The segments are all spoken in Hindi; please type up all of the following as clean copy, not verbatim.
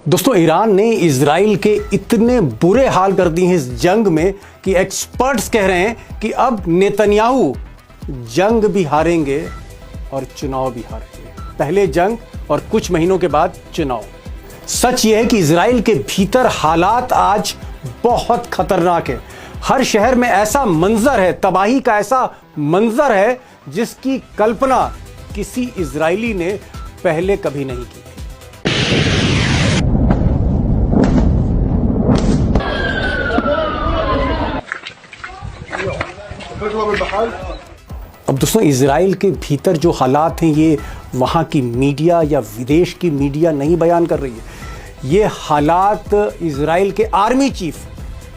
दोस्तों, ईरान ने इजराइल के इतने बुरे हाल कर दिए हैं इस जंग में कि एक्सपर्ट्स कह रहे हैं कि अब नेतन्याहू जंग भी हारेंगे और चुनाव भी हारेंगे। पहले जंग और कुछ महीनों के बाद चुनाव। सच यह है कि इजराइल के भीतर हालात आज बहुत खतरनाक है। हर शहर में ऐसा मंजर है, तबाही का ऐसा मंजर है जिसकी कल्पना किसी इजरायली ने पहले कभी नहीं की। अब दोस्तों, इजराइल के भीतर जो हालात हैं ये वहां की मीडिया या विदेश की मीडिया नहीं बयान कर रही है। ये हालात इजराइल के आर्मी चीफ,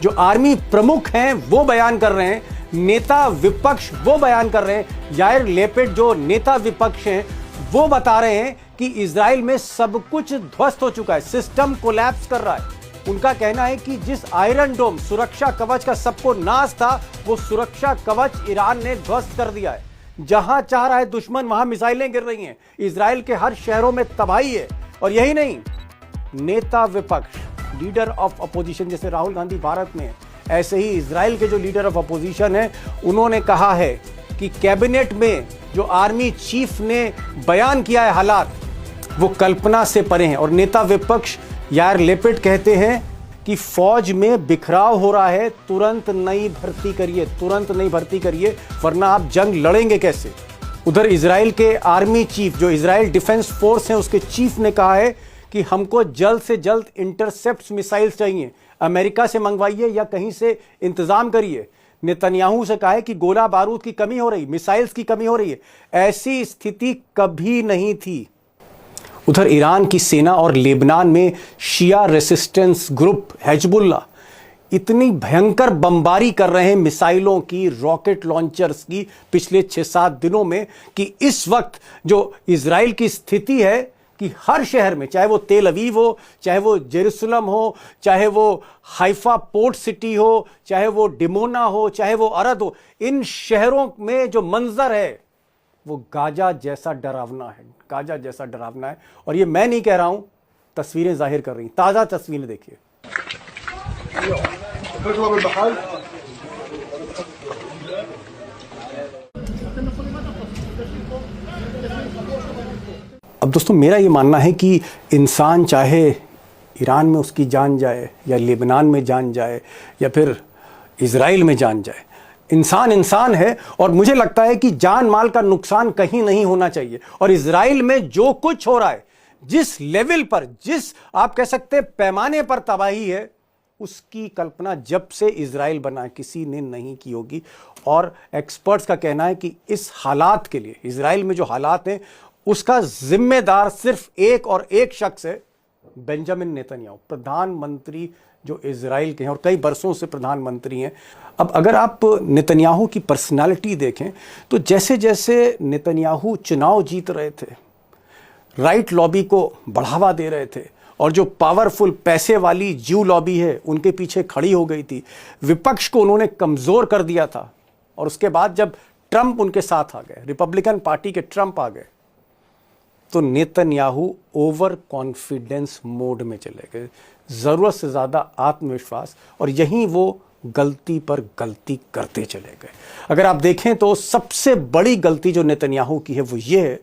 जो आर्मी प्रमुख हैं, वो बयान कर रहे हैं। नेता विपक्ष वो बयान कर रहे हैं। यायर लेपिड जो नेता विपक्ष हैं वो बता रहे हैं कि इजराइल में सब कुछ ध्वस्त हो चुका है, सिस्टम कोलैप्स कर रहा है। उनका कहना है कि जिस आयरन डोम सुरक्षा कवच का सबको नाश था, वो सुरक्षा कवच ईरान ने ध्वस्त कर दिया है। जहां चाह रहा है दुश्मन वहां मिसाइलें गिर रही हैं। इजराइल के हर शहरों में तबाही है। और यही नहीं, नेता विपक्ष, लीडर ऑफ अपोजिशन, जैसे राहुल गांधी भारत में है, ऐसे ही इजराइल के जो लीडर ऑफ अपोजिशन है, उन्होंने कहा है कि कैबिनेट में जो आर्मी चीफ ने बयान किया है हालात, वो कल्पना से परे हैं। और नेता विपक्ष यायर लेपिड कहते हैं कि फौज में बिखराव हो रहा है, तुरंत नई भर्ती करिए, तुरंत नई भर्ती करिए, वरना आप जंग लड़ेंगे कैसे। उधर इजराइल के आर्मी चीफ, जो इजराइल डिफेंस फोर्स हैं, उसके चीफ ने कहा है कि हमको जल्द से जल्द इंटरसेप्ट मिसाइल्स चाहिए, अमेरिका से मंगवाइए या कहीं से इंतजाम करिए। नेतन्याहू से कहा है कि गोला बारूद की कमी हो रही, मिसाइल्स की कमी हो रही है। ऐसी स्थिति कभी नहीं थी। उधर ईरान की सेना और लेबनान में शिया रेसिस्टेंस ग्रुप हिजबुल्लाह इतनी भयंकर बमबारी कर रहे हैं मिसाइलों की, रॉकेट लॉन्चर्स की पिछले 6-7 दिनों में, कि इस वक्त जो इजराइल की स्थिति है कि हर शहर में, चाहे वो तेल अवीव हो, चाहे वो जेरूसलम हो, चाहे वो हाइफा पोर्ट सिटी हो, चाहे वो डिमोना हो, चाहे वो अरद हो, इन शहरों में जो मंजर है वो गाजा जैसा डरावना है, गाजा जैसा डरावना है। और ये मैं नहीं कह रहा हूं, तस्वीरें जाहिर कर रही, ताजा तस्वीरें देखिए। अब दोस्तों, मेरा ये मानना है कि इंसान चाहे ईरान में उसकी जान जाए या लेबनान में जान जाए या फिर इजराइल में जान जाए, इंसान इंसान है। और मुझे लगता है कि जान माल का नुकसान कहीं नहीं होना चाहिए। और इजराइल में जो कुछ हो रहा है, जिस लेवल पर, जिस आप कह सकते हैं पैमाने पर तबाही है, उसकी कल्पना जब से इजराइल बना किसी ने नहीं की होगी। और एक्सपर्ट्स का कहना है कि इस हालात के लिए, इजराइल में जो हालात हैं, उसका जिम्मेदार सिर्फ एक और एक शख्स है, बेंजामिन नेतन्याहू, प्रधानमंत्री जो इजराइल के हैं और कई बरसों से प्रधानमंत्री हैं। अब अगर आप नेतन्याहू की पर्सनालिटी देखें तो जैसे जैसे नेतन्याहू चुनाव जीत रहे थे, राइट लॉबी को बढ़ावा दे रहे थे, और जो पावरफुल पैसे वाली ज्यू लॉबी है उनके पीछे खड़ी हो गई थी, विपक्ष को उन्होंने कमजोर कर दिया था। और उसके बाद जब ट्रंप उनके साथ आ गए, रिपब्लिकन पार्टी के ट्रंप आ गए, तो नेतन्याहू ओवर कॉन्फिडेंस मोड में चले गए, जरूरत से ज्यादा आत्मविश्वास, और यहीं वो गलती पर गलती करते चले गए। अगर आप देखें तो सबसे बड़ी गलती जो नेतन्याहू की है वो ये है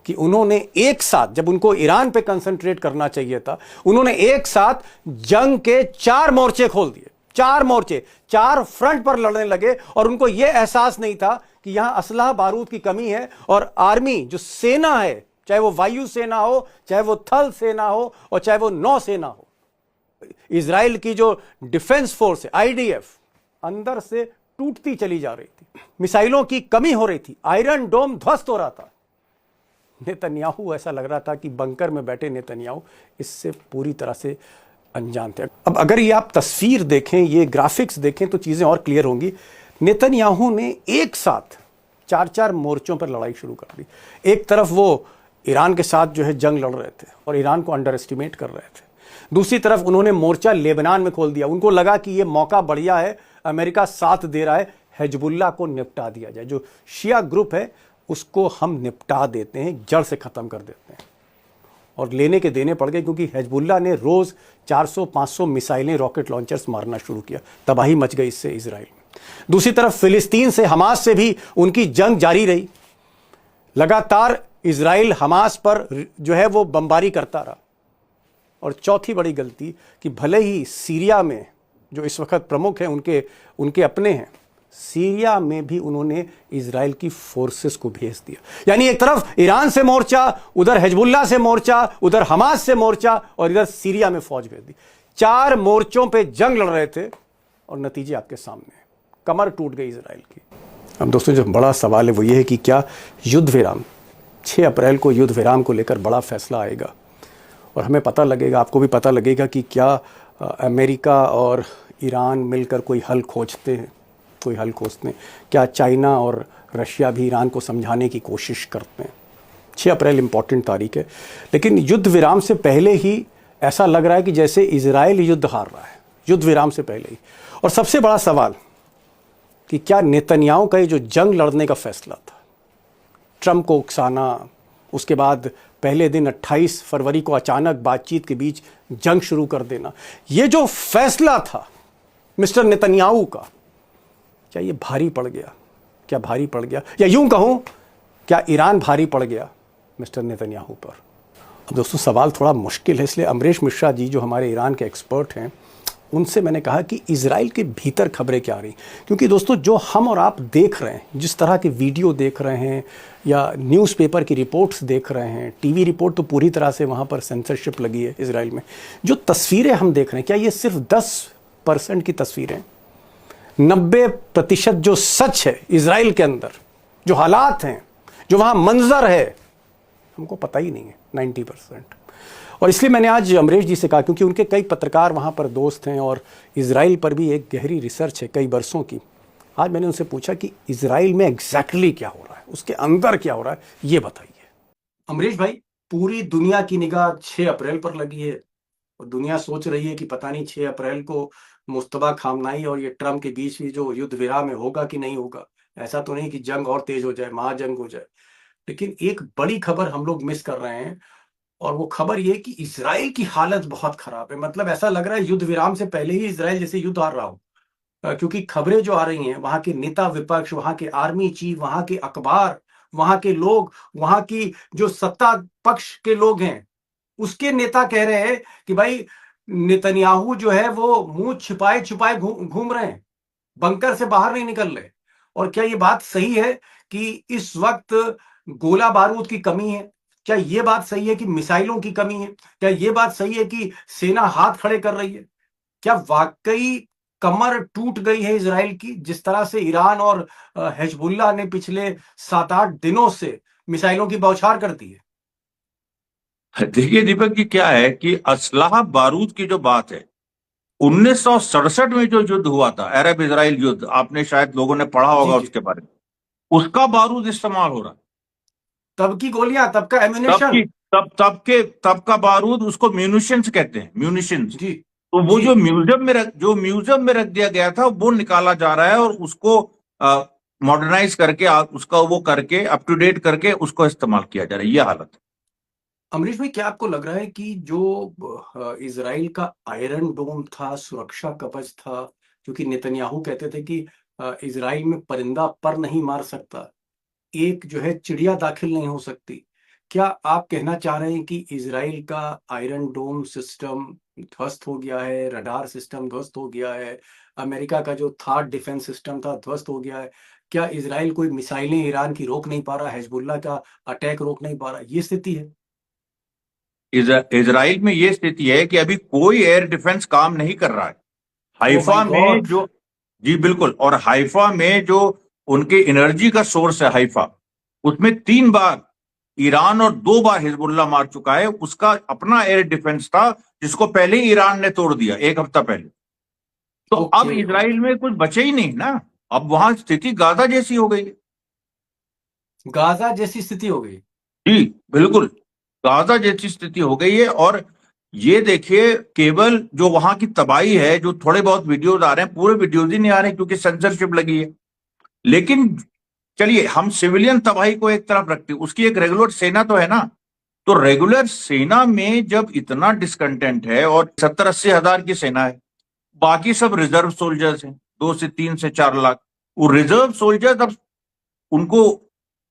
कि उन्होंने एक साथ, जब उनको ईरान पे कंसंट्रेट करना चाहिए था, उन्होंने एक साथ जंग के 4 मोर्चे खोल दिए। 4 मोर्चे, 4 फ्रंट पर लड़ने लगे। और उनको यह एहसास नहीं था कि यहां असलहा बारूद की कमी है, और आर्मी जो सेना है, चाहे वो वायु सेना हो, चाहे वो थल सेना हो, और चाहे वो नौ सेना हो, इजराइल की जो डिफेंस फोर्स है, आईडीएफ, अंदर से टूटती चली जा रही थी। मिसाइलों की कमी हो रही थी, आयरन डोम ध्वस्त हो रहा था। नेतन्याहू, ऐसा लग रहा था कि बंकर में बैठे नेतन्याहू इससे पूरी तरह से अनजान थे। अब अगर ये आप तस्वीर देखें, ये ग्राफिक्स देखें, तो चीजें और क्लियर होंगी। नेतन्याहू ने एक साथ 4-4 मोर्चों पर लड़ाई शुरू कर दी। एक तरफ वो ईरान के साथ जो है जंग लड़ रहे थे और ईरान को अंडर एस्टिमेट कर रहे थे। दूसरी तरफ उन्होंने मोर्चा लेबनान में खोल दिया। उनको लगा कि ये मौका बढ़िया है, अमेरिका साथ दे रहा है, हिजबुल्लाह को निपटा दिया जाए, जो शिया ग्रुप है उसको हम निपटा देते हैं, जड़ से खत्म कर देते हैं। और लेने के देने पड़ गए, क्योंकि हिजबुल्लाह ने रोज़ 400-500 मिसाइलें, रॉकेट लॉन्चर्स मारना शुरू किया। तबाही मच गई इससे इजराइल में। दूसरी तरफ फिलिस्तीन से, हमास से भी उनकी जंग जारी रही। लगातार इजराइल हमास पर जो है वो बमबारी करता रहा। और चौथी बड़ी गलती कि भले ही सीरिया में जो इस वक्त प्रमुख हैं उनके अपने हैं, सीरिया में भी उन्होंने इजराइल की फोर्सेस को भेज दिया। यानी एक तरफ ईरान से मोर्चा, उधर हिजबुल्लाह से मोर्चा, उधर हमास से मोर्चा, और इधर सीरिया में फौज भेज दी। 4 मोर्चों पे जंग लड़ रहे थे और नतीजे आपके सामने, कमर टूट गई इजराइल की। अब दोस्तों, जो बड़ा सवाल है वो ये है कि क्या युद्ध विराम, 6 अप्रैल को युद्ध विराम को लेकर बड़ा फैसला आएगा और हमें पता लगेगा, आपको भी पता लगेगा कि क्या अमेरिका और ईरान मिलकर कोई हल खोजते हैं, क्या चाइना और रशिया भी ईरान को समझाने की कोशिश करते हैं। 6 अप्रैल इंपॉर्टेंट तारीख है, लेकिन युद्ध विराम से पहले ही ऐसा लग रहा है कि जैसे इजराइल युद्ध हार रहा है, युद्ध विराम से पहले ही। और सबसे बड़ा सवाल कि क्या नेतन्याहू का ये जो जंग लड़ने का फैसला था, ट्रंप को उकसाना, उसके बाद पहले दिन 28 फरवरी को अचानक बातचीत के बीच जंग शुरू कर देना, ये जो फैसला था मिस्टर नेतन्याहू का, क्या ये भारी पड़ गया? क्या भारी पड़ गया, या यूं कहूं क्या ईरान भारी पड़ गया मिस्टर नेतन्याहू पर? अब दोस्तों, सवाल थोड़ा मुश्किल है, इसलिए अमरीश मिश्रा जी जो हमारे ईरान के एक्सपर्ट हैं, उनसे मैंने कहा कि इजराइल के भीतर खबरें क्या आ रही। क्योंकि दोस्तों, जो हम और आप देख रहे हैं, जिस तरह के वीडियो देख रहे हैं या न्यूज़पेपर की रिपोर्ट्स देख रहे हैं, टीवी रिपोर्ट तो पूरी तरह से वहाँ पर सेंसरशिप लगी है इजराइल में, जो तस्वीरें हम देख रहे हैं, क्या ये सिर्फ 10% की तस्वीरें? 90% जो सच है इजराइल के अंदर, जो हालात हैं, जो वहाँ मंजर है, हमको पता ही नहीं है 90%। और इसलिए मैंने आज अमरीश जी से कहा, क्योंकि उनके कई पत्रकार वहाँ पर दोस्त हैं और इजराइल पर भी एक गहरी रिसर्च है कई बरसों की। आज मैंने उनसे पूछा कि इजराइल में एग्जैक्टली क्या हो रहा है, उसके अंदर क्या हो रहा है, ये बताइए। अमरीश भाई, पूरी दुनिया की निगाह 6 अप्रैल पर लगी है और दुनिया सोच रही है कि पता नहीं 6 अप्रैल को मुस्तफा खामनाई और ये ट्रंप के बीच में जो युद्ध विराम है होगा कि नहीं होगा। ऐसा तो नहीं कि जंग और तेज हो जाए, महाजंग हो जाए। लेकिन एक बड़ी खबर हम लोग मिस कर रहे हैं, और वो खबर ये कि इजराइल की हालत बहुत खराब है। मतलब ऐसा लग रहा है युद्ध विराम से पहले ही इजराइल जैसे युद्ध हार रहा हो, क्योंकि खबरें जो आ रही हैं, वहां के नेता विपक्ष, वहां के आर्मी चीफ, वहां के अखबार, वहां के लोग, वहां की जो सत्ता पक्ष के लोग हैं, उसके नेता कह रहे हैं कि भाई नेतन्याहू जो है वो मुंह छिपाए छुपाए घूम रहे हैं, बंकर से बाहर नहीं निकल रहे। और क्या ये बात सही है कि इस वक्त गोला बारूद की कमी है? क्या ये बात सही है कि मिसाइलों की कमी है? क्या ये बात सही है कि सेना हाथ खड़े कर रही है? क्या वाकई कमर टूट गई है इजराइल की, जिस तरह से ईरान और हिजबुल्लाह ने पिछले 7-8 दिनों से मिसाइलों की बौछार कर दी है? देखिए दीपक जी, क्या है कि असलाह बारूद की जो बात है, 1967 में जो युद्ध हुआ था, अरब इजराइल युद्ध, आपने शायद लोगों ने पढ़ा होगा उसके बारे में, उसका बारूद इस्तेमाल हो रहा है। तब की गोलियां, तब का तब एम्यूनेशन, की तब का बारूद, उसको म्यूनिशंस कहते हैं, म्यूनिशंस। जी तो वो जी। जो म्यूजियम में रख दिया गया था, वो निकाला जा रहा है और उसको मॉडर्नाइज करके, उसका वो करके, अप टू डेट करके उसको इस्तेमाल किया जा रहा है। ये हालत है। अमरीश भाई, क्या आपको लग रहा है कि जो इजराइल का आयरन डोम था, सुरक्षा कवच था, क्योंकि नेतन्याहू कहते थे कि इजराइल में परिंदा पर नहीं मार सकता, एक जो है चिड़िया दाखिल नहीं हो सकती, क्या आप कहना चाह रहे हैं कि इजराइल का आयरन डोम सिस्टम ध्वस्त हो गया है, रडार सिस्टम ध्वस्त हो गया है, अमेरिका का जो थर्ड डिफेंस सिस्टम था ध्वस्त हो गया है? क्या इजराइल कोई मिसाइलें ईरान की रोक नहीं पा रहा, हिजबुल्लाह का अटैक रोक नहीं पा रहा, ये स्थिति है? इजराइल में ये स्थिति है कि अभी कोई एयर डिफेंस काम नहीं कर रहा है। ओ माय हाइफा में गॉड। जो, जी बिल्कुल, और हाइफा में जो उनके एनर्जी का सोर्स है हाइफा, उसमें 3 बार ईरान और 2 बार हिजबुल्लाह मार चुका है। उसका अपना एयर डिफेंस था, जिसको पहले ही ईरान ने तोड़ दिया 1 हफ्ता पहले। तो अब ओके इजराइल ओके। में कुछ बचे ही नहीं ना। अब वहां स्थिति गाजा जैसी हो गई है। गाजा जैसी स्थिति हो गई। जी बिल्कुल, गाजा जैसी स्थिति हो गई है। और ये देखिए, केवल जो वहां की तबाही है, जो थोड़े बहुत वीडियोज आ रहे हैं, पूरे वीडियोज ही नहीं आ रहे क्योंकि सेंसरशिप लगी है। लेकिन चलिए, हम सिविलियन तबाही को एक तरफ रखते हैं, उसकी एक रेगुलर सेना तो है ना। तो रेगुलर सेना में जब इतना डिस्कंटेंट है, और 70-80 हजार की सेना है, बाकी सब रिजर्व सोल्जर्स हैं, 2 से 3 से 4 लाख। वो रिजर्व सोल्जर्स, अब उनको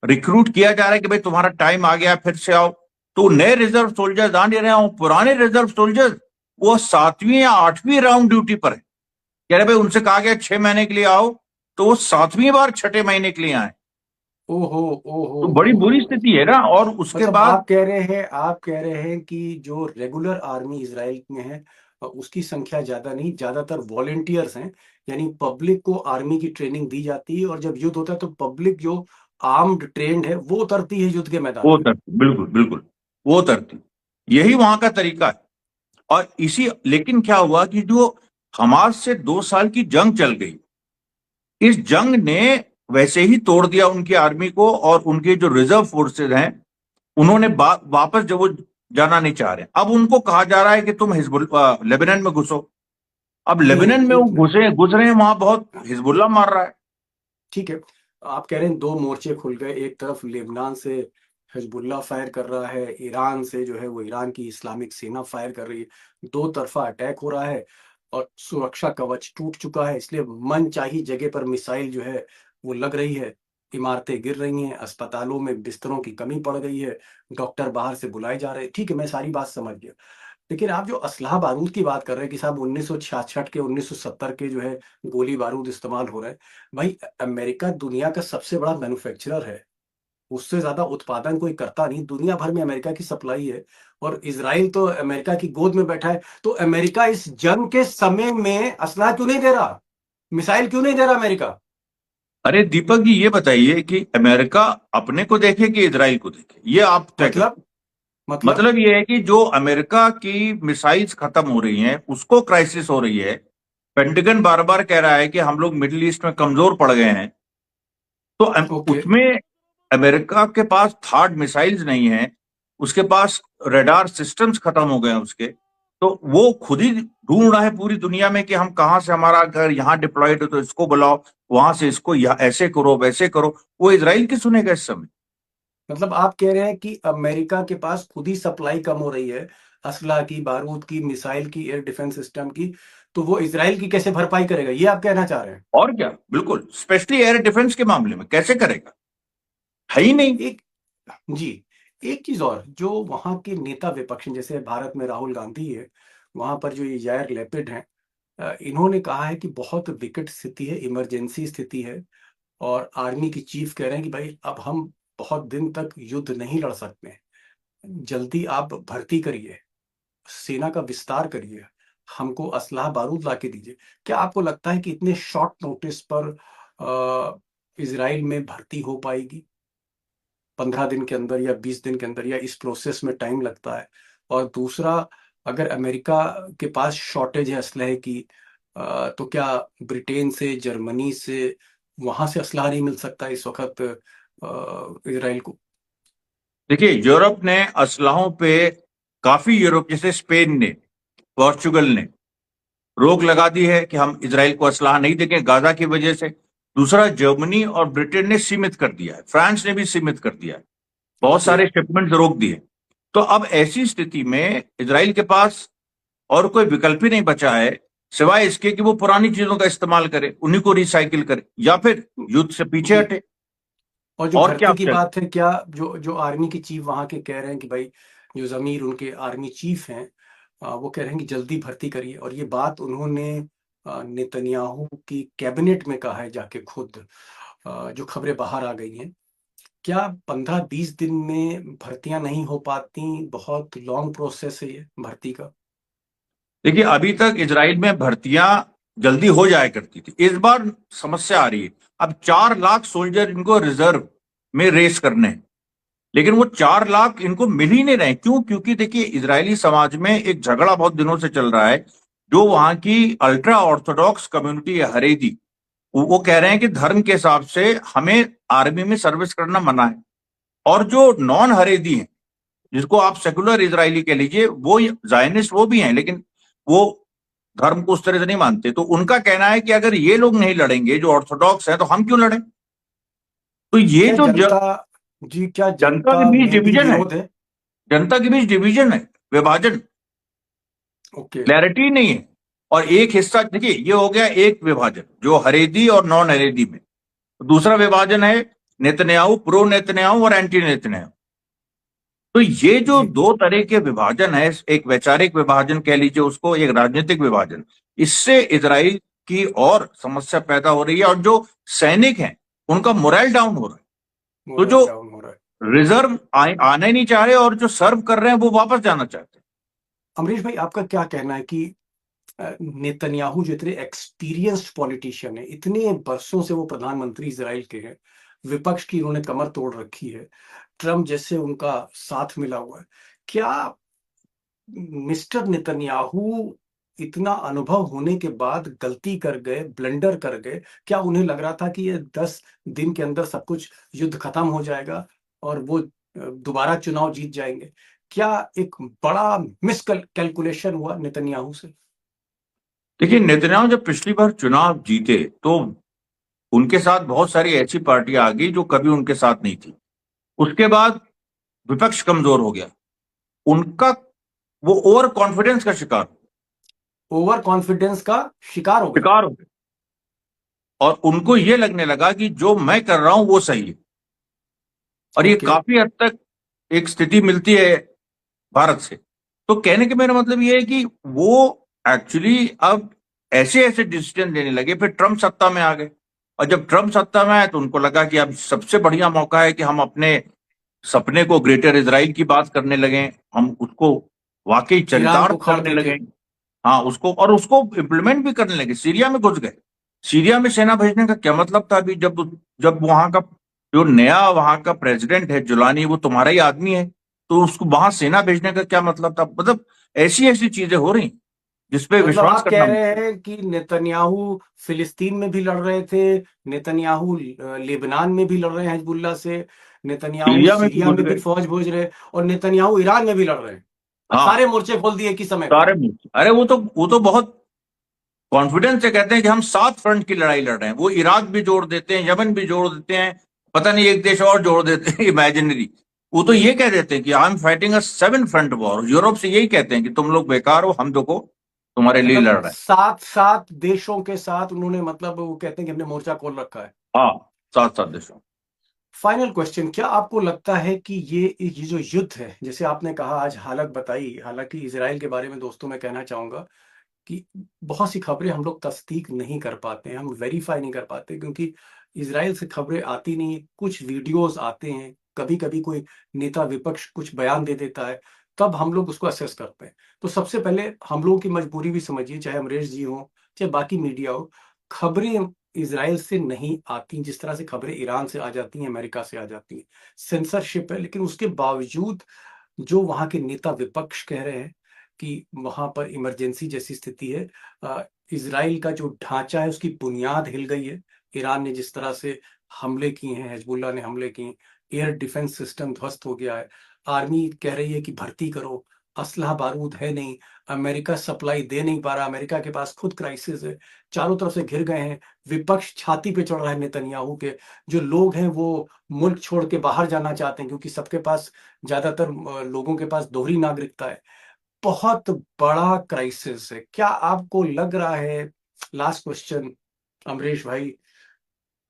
रिक्रूट किया जा रहा है कि भाई तुम्हारा टाइम आ गया, फिर से आओ। तो नए रिजर्व सोल्जर्स आ नहीं रहे हैं, पुराने रिजर्व सोल्जर्स वो 7वीं या 8वीं राउंड ड्यूटी पर है। कह रहे भाई, उनसे कहा गया 6 महीने के लिए आओ, तो वो 7वीं बार छठे महीने के लिए आए। ओहो ओहो तो बड़ी बुरी ओहो। स्थिति है ना। और उसके मतलब बाद आप कह रहे हैं कि जो रेगुलर आर्मी इजराइल में है उसकी संख्या ज्यादा नहीं, ज्यादातर वॉलेंटियर्स हैं। यानी पब्लिक को आर्मी की ट्रेनिंग दी जाती है और जब युद्ध होता है तो पब्लिक जो आर्म्ड ट्रेंड है वो उतरती है युद्ध के मैदान वो में। उतरती, बिल्कुल बिल्कुल, वो उतरती। यही वहां का तरीका है। और इसी, लेकिन क्या हुआ कि जो हमास से 2 साल की जंग चल गई, इस जंग ने वैसे ही तोड़ दिया उनकी आर्मी को, और उनके जो रिजर्व फोर्सेज हैं उन्होंने वापस जब वो जाना नहीं चाह रहे, अब उनको कहा जा रहा है कि तुम हिजबुल्लाह लेबनान में घुसो। अब नहीं लेबनान नहीं, में वो एक मिनट। घुस रहे हैं, वहां बहुत हिजबुल्लाह मार रहा है। ठीक है, आप कह रहे हैं दो मोर्चे खुल गए, एक तरफ लेबनान से हिजबुल्लाह फायर कर रहा है, ईरान से जो है वो ईरान की इस्लामिक सेना फायर कर रही है, दो तरफा अटैक हो रहा है और सुरक्षा कवच टूट चुका है, इसलिए मनचाही जगह पर मिसाइल जो है वो लग रही है, इमारतें गिर रही हैं, अस्पतालों में बिस्तरों की कमी पड़ गई है, डॉक्टर बाहर से बुलाए जा रहे हैं। ठीक है, मैं सारी बात समझ गया। लेकिन आप जो असलहा बारूद की बात कर रहे हैं कि साहब 1966 के 1970 के जो है गोली बारूद इस्तेमाल हो रहे हैं, भाई अमेरिका दुनिया का सबसे बड़ा मैन्युफैक्चरर है, उससे ज्यादा उत्पादन कोई करता नहीं, दुनिया भर में अमेरिका की सप्लाई है। और इसराइल तो अमेरिका की गोद में बैठा है, तो अमेरिका इस जंग के समय में असलहा क्यों नहीं दे रहा, मिसाइल क्यों नहीं दे रहा अमेरिका? अरे दीपक जी, ये बताइए कि अमेरिका अपने को देखे कि इजराइल को देखे, ये आप तय करो। मतलब मतलब मतलब ये है कि जो अमेरिका की मिसाइल्स खत्म हो रही हैं, उसको क्राइसिस हो रही है। पेंटागन बार बार कह रहा है कि हम लोग मिडिल ईस्ट में कमजोर पड़ गए हैं। तो ओके। उसमें अमेरिका के पास थार्ड मिसाइल्स नहीं है, उसके पास रडार सिस्टम्स खत्म हो गए हैं उसके। तो वो खुद ही ढूंढ रहा है पूरी दुनिया में कि हम कहाँ से, हमारा अगर यहाँ डिप्लॉयड हो तो इसको बुलाओ, वहां से इसको ऐसे करो वैसे करो। वो इजराइल की सुनेगा इस समय? मतलब आप कह रहे हैं कि अमेरिका के पास खुद ही सप्लाई कम हो रही है, असला की, बारूद की, मिसाइल की, एयर डिफेंस सिस्टम की, तो वो इसराइल की कैसे भरपाई करेगा, ये आप कहना चाह रहे हैं? और क्या, बिल्कुल, स्पेशली एयर डिफेंस के मामले में कैसे करेगा, है ही नहीं। एक जी, एक चीज और, जो वहां के नेता विपक्ष हैं, जैसे भारत में राहुल गांधी है, वहां पर जो ये यार लेपिड हैं, इन्होंने कहा है कि बहुत विकट स्थिति है, इमरजेंसी स्थिति है, और आर्मी की चीफ कह रहे हैं कि भाई अब हम बहुत दिन तक युद्ध नहीं लड़ सकते, जल्दी आप भर्ती करिए, सेना का विस्तार करिए, हमको असलाह बारूद ला के दीजिए। क्या आपको लगता है कि इतने शॉर्ट नोटिस पर इजराइल में भर्ती हो पाएगी, 15 दिन के अंदर या 20 दिन के अंदर, या इस प्रोसेस में टाइम लगता है? और दूसरा, अगर अमेरिका के पास शॉर्टेज है असलहे की, तो क्या ब्रिटेन से, जर्मनी से, वहां से असलहा नहीं मिल सकता इस वक्त इसराइल को? देखिए, यूरोप ने असलाहों पे काफी, यूरोप जैसे स्पेन ने, पोर्चुगल ने रोक लगा दी है कि हम इजराइल को असलाह नहीं देंगे गाजा की वजह से। दूसरा, जर्मनी और ब्रिटेन ने सीमित कर दिया है, फ्रांस ने भी सीमित कर दिया है, बहुत ओके। सारे शिपमेंट रोक दिए। तो अब ऐसी स्थिति में इजराइल के पास और कोई विकल्प ही नहीं बचा है, सिवाय इसके कि वो पुरानी चीजों का इस्तेमाल करे, उन्हीं को रिसाइकिल करे, या फिर युद्ध से पीछे जी, हटे। और जो और क्या भर्ती की ऑप्शन? बात है, क्या जो जो आर्मी की चीफ वहां के कह रहे हैं कि भाई, जो जमीर उनके आर्मी चीफ हैं, वो कह रहे हैं कि जल्दी भर्ती करिए, और ये बात उन्होंने नेतन्याहू की कैबिनेट में कहा है जाके खुद, जो खबरें बाहर आ गई हैं। क्या 15-20 दिन में भर्तियां नहीं हो पाती? बहुत लॉन्ग प्रोसेस है ये भर्ती का। देखिए, अभी तक इजराइल में भर्तियां जल्दी हो जाया करती थी, इस बार समस्या आ रही है। अब 4 लाख सोल्जर इनको रिजर्व में रेस करने हैं, लेकिन वो 4 लाख इनको मिल ही नहीं रहे। क्यों? क्योंकि देखिए, इजरायली समाज में एक झगड़ा बहुत दिनों से चल रहा है। जो वहां की अल्ट्रा ऑर्थोडॉक्स कम्युनिटी है, हरेदी, वो कह रहे हैं कि धर्म के हिसाब से हमें आर्मी में सर्विस करना मना है। और जो नॉन हरेदी हैं, जिसको आप सेकुलर इजरायली कह लीजिए, वो जायनिस्ट वो भी हैं, लेकिन वो धर्म को उस तरह से नहीं मानते। तो उनका कहना है कि अगर ये लोग नहीं लड़ेंगे जो ऑर्थोडॉक्स हैं, तो हम क्यों लड़ें? तो ये क्या जो जनता, जी क्या जनता जनता के बीच में भी डिवीजन है। विरोध है? जनता के बीच डिवीजन है, विभाजन, ओके। क्लैरिटी नहीं है। और एक हिस्सा देखिए, ये हो गया एक विभाजन जो हरेदी और नॉन हरेदी में। दूसरा विभाजन है नेतन्याहू, प्रो नेतन्याहू और एंटी नेतन्याहू। तो ये जो जी। दो तरह के विभाजन है, एक वैचारिक विभाजन कह लीजिए उसको, एक राजनीतिक विभाजन, इससे इजराइल की और समस्या पैदा हो रही है। और जो सैनिक हैं उनका मोरल डाउन हो रहा है। तो मोरल जो डाउन हो रहा है। रिजर्व आने नहीं चाह रहे और जो सर्व कर रहे हैं वो वापस जाना चाहते हैं। अमरीश भाई, आपका क्या कहना है कि नेतन्याहू जो इतने एक्सपीरियंस्ड पॉलिटिशियन है, इतने बरसों से वो प्रधानमंत्री इजराइल के हैं, विपक्ष की उन्होंने कमर तोड़ रखी है, ट्रम्प जैसे उनका साथ मिला हुआ है, क्या मिस्टर नेतन्याहू इतना अनुभव होने के बाद गलती कर गए, ब्लंडर कर गए? क्या उन्हें लग रहा था कि ये 10 दिन के अंदर सब कुछ युद्ध खत्म हो जाएगा और वो दोबारा चुनाव जीत जाएंगे? क्या एक बड़ा मिस कैलकुलेशन हुआ नेतन्याहू से? देखिए, नेतन्याहू जब पिछली बार चुनाव जीते तो उनके साथ बहुत सारी ऐसी पार्टियां आ गई जो कभी उनके साथ नहीं थी। उसके बाद विपक्ष कमजोर हो गया, उनका वो ओवर कॉन्फिडेंस का ओवर कॉन्फिडेंस का शिकार हो गए। शिकार हो गए। और उनको ये लगने लगा कि जो मैं कर रहा हूं वो सही है। और ये ओके। काफी हद तक एक स्थिति मिलती है भारत से। तो कहने के मेरा मतलब ये है कि वो एक्चुअली अब ऐसे ऐसे डिसीजन लेने लगे। फिर ट्रम्प सत्ता में आ गए, और जब ट्रम्प सत्ता में आए तो उनको लगा कि अब सबसे बढ़िया मौका है कि हम अपने सपने को ग्रेटर इजराइल की बात करने लगे, हम उसको वाकई ईरान को चरितार्थ उखाड़ करने देंगे। लगे। हाँ, उसको और उसको इम्प्लीमेंट भी करने लगे। सीरिया में घुस गए। सीरिया में सेना भेजने का क्या मतलब था? अभी जब जब वहां का जो नया वहां का प्रेसिडेंट है जुलानी, वो तुम्हारा ही आदमी है, तो उसको वहां सेना भेजने का क्या मतलब था? मतलब ऐसी ऐसी चीजें हो रही जिसपे मतलब विश्वास आप कह करना रहे मुश्किल। हैं कि नेतन्याहू फिलिस्तीन में भी लड़ रहे थे, नेतन्याहू लेबनान में भी लड़ रहे हैं हिजबुल्लाह से, नेतन्याहू सीरिया में भी सीरिया घुस में भी गए। फौज भेज रहे, और नेतन्याहू ईरान में भी लड़ रहे हैं। सारे हाँ, मोर्चे खोल दिए एक ही समय पे। सारे मुल्क। अरे वो तो बहुत कॉन्फिडेंस से कहते हैं कि हम 7 फ्रंट की लड़ाई लड़ रहे हैं। वो इराक भी जोड़ देते हैं, यमन भी जोड़ देते हैं, पता नहीं एक देश और जोड़ देते हैं इमेजिनरी। वो तो ये कह देते हैं कि I am fighting a 7 front war. Europe से यही कहते हैं कि तुम लोग बेकार हो, हम देखो तुम्हारे लिए मतलब लड़ रहे हैं। 7 7 देशों के साथ उन्होंने, मतलब वो कहते हैं कि हमने मोर्चा खोल रखा है। हाँ, 7 7 देशों। फाइनल क्वेश्चन, क्या आपको लगता है कि ये जो युद्ध है, जैसे आपने कहा आज हालत बताई, हालांकि इसराइल के बारे में दोस्तों मैं कहना चाहूंगा कि बहुत सी खबरें हम लोग तस्दीक नहीं कर पाते हैं, हम वेरीफाई नहीं कर पाते, क्योंकि इसराइल से खबरें आती नहीं। कुछ वीडियोस आते हैं, कभी कभी कोई नेता विपक्ष कुछ बयान दे देता है, तब हम लोग उसको असेस करते हैं। तो सबसे पहले हम लोगों की मजबूरी भी समझिए, चाहे अमरीश जी हो चाहे बाकी मीडिया हो, खबरें इसराइल से नहीं आती जिस तरह से खबरें ईरान से आ जाती हैं, अमेरिका से आ जाती हैं। सेंसरशिप है, लेकिन उसके बावजूद जो वहां के नेता विपक्ष कह रहे हैं कि वहां पर इमरजेंसी जैसी स्थिति है, इजराइल का जो ढांचा है उसकी बुनियाद हिल गई है। ईरान ने जिस तरह से हमले किए हैं, हिजबुल्लाह ने हमले किए, एयर डिफेंस सिस्टम ध्वस्त हो गया है, आर्मी कह रही है कि भर्ती करो, असलहा बारूद है नहीं, अमेरिका सप्लाई दे नहीं पा रहा, अमेरिका के पास खुद क्राइसिस है, चारों तरफ से घिर गए हैं, विपक्ष छाती पे चढ़ रहा है नेतन्याहू के, जो लोग हैं वो मुल्क छोड़ के बाहर जाना चाहते हैं, क्योंकि सबके पास, ज्यादातर लोगों के पास दोहरी नागरिकता है। बहुत बड़ा क्राइसिस है। क्या आपको लग रहा है, लास्ट क्वेश्चन अमरीश भाई,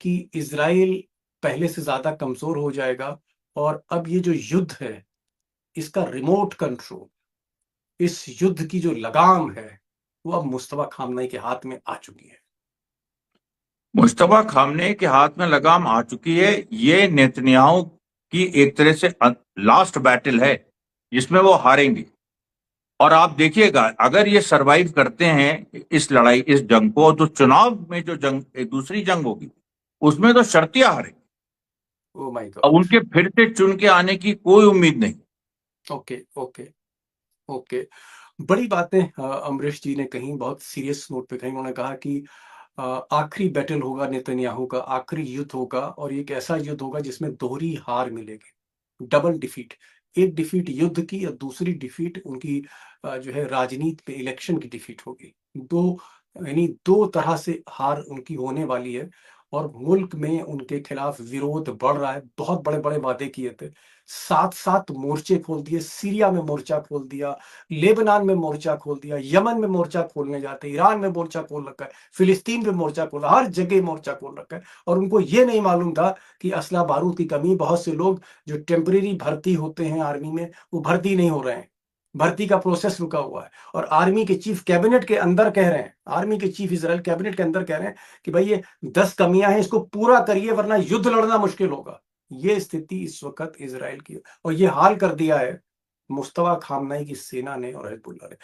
कि इजराइल पहले से ज्यादा कमजोर हो जाएगा और अब ये जो युद्ध है, इसका रिमोट कंट्रोल, इस युद्ध की जो लगाम है, वो अब मुस्तफा खामनेई के हाथ में आ चुकी है? मुस्तफा खामने के हाथ में लगाम आ चुकी है। ये नेतन्याहू की एक तरह से लास्ट बैटल है जिसमें वो हारेंगे। और आप देखिएगा, अगर ये सरवाइव करते हैं इस लड़ाई, इस जंग को, तो चुनाव में जो जंग, एक दूसरी जंग होगी, उसमें तो शर्तियां हारेंगे। ओ माय अब गॉड। उनके फिर से चुन के आने की कोई उम्मीद नहीं। Okay, okay, okay. बड़ी बातें अमरीश जी ने कही, बहुत सीरियस नोट पे कही। उन्होंने कहा कि आखिरी बैटल होगा नेतन्याहू का, आखिरी युद्ध होगा, और एक ऐसा युद्ध होगा जिसमें दोहरी हार मिलेगी, डबल डिफीट। एक डिफीट युद्ध की और दूसरी डिफीट उनकी जो है राजनीति पे, इलेक्शन की डिफीट होगी। दो, यानी दो तरह से हार उनकी होने वाली है। और मुल्क में उनके खिलाफ विरोध बढ़ रहा है। बहुत बड़े बड़े वादे किए थे, सात सात मोर्चे खोल दिए, सीरिया में मोर्चा खोल दिया, लेबनान में मोर्चा खोल दिया, यमन में मोर्चा खोलने जाते, ईरान में मोर्चा खोल रखा है, फिलिस्तीन पे मोर्चा खोला, हर जगह मोर्चा खोल रखा है। और उनको ये नहीं मालूम था कि असला बारूद की कमी, बहुत से लोग जो टेम्परेरी भर्ती होते हैं आर्मी में, वो भर्ती नहीं हो रहे हैं, भर्ती का प्रोसेस रुका हुआ है। और आर्मी के चीफ कैबिनेट के अंदर कह रहे हैं, आर्मी के चीफ इजराइल कैबिनेट के अंदर कह रहे हैं कि भाई ये 10 कमियां हैं, इसको पूरा करिए वरना युद्ध लड़ना मुश्किल होगा। ये स्थिति इस वक्त इजराइल की, और ये हाल कर दिया है मुस्तफा खामनाई की सेना ने और हिजबुल्लाह ने।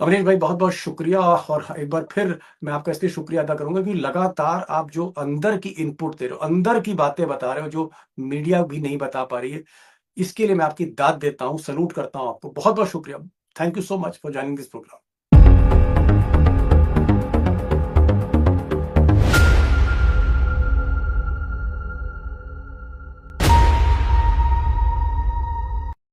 अमरीश भाई बहुत बहुत शुक्रिया, और एक बार फिर मैं आपका इसलिए शुक्रिया अदा करूंगा कि लगातार आप जो अंदर की इनपुट दे रहे हो, अंदर की बातें बता रहे हो जो मीडिया भी नहीं बता पा रही है, इसके लिए मैं आपकी दाद देता हूं, सलूट करता हूं आपको। बहुत बहुत शुक्रिया। Thank you so much for joining this programme.